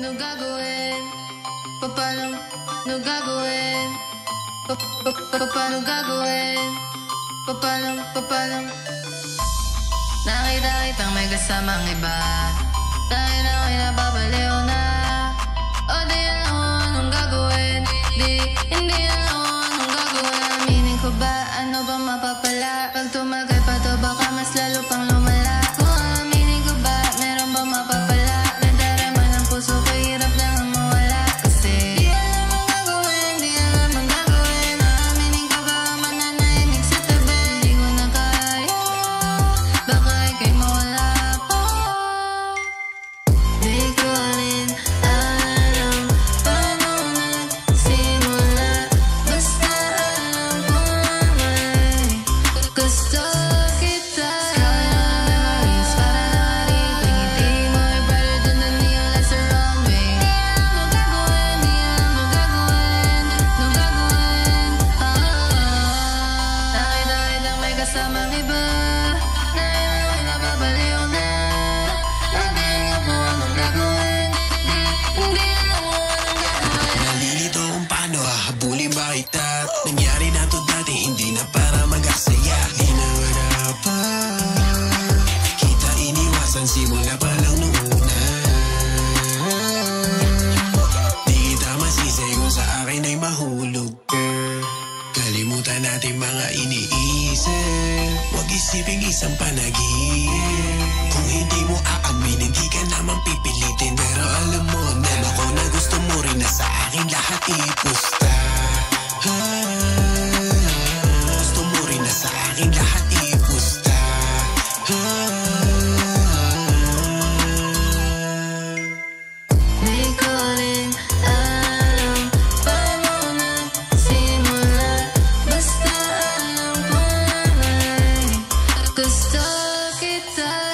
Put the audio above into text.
no gagawin? Paano gagawin? Paano gagawin? Paano? Nakita kitang may kasamang iba, dahil ako'y napapaliw na. O di alam mo anong gagawin, hindi alam mo anong gagawin. Aminin ko ba, ano bang mapapala? Pag tumagal pa to baka mas lalo pang lumala. Kung aminin ko ba, meron bang mapapala? Nadarama ng puso ko, hirap lang ang mawala. Kasi di alam ang gagawin, di alam ang gagawin. Aminin ko ba, mananahimik sa tabi. Hindi ko na kaya, baka ika'y mawala pa. Di ko rin alam paano nagsimula, basta alam ko may gusto kita. Memories para narito, ngiti mo'y brighter than the neon lights around me. Di alam kung gagawin, di alam kung gagawin, nung gagawin. Nakita kitang may kasamang iba, dahil ako'y napapaliw na. Hindi alam ko anong gagawin, hindi alam ko anong gagawin. Nalilito kung paano hahabulin ba kita. Nangyari na to dati, hindi na para mag-aksaya. Di na wala pa, kita iniwasan simula pa lang nung una. Di kita masisi kung sa akin ay mahulog ka. Kalimutan natin mga iniisip, huwag isiping isang panaginip. Kung hindi mo aaminin, di ka naman pipilitin. Pero alam mo na ako na gusto mo rin na sa akin lahat ipusta. Gusto mo rin na sa akin lahat ipusta. Di ko rin alam paano nagsimula, basta alam ko na may gusto kita.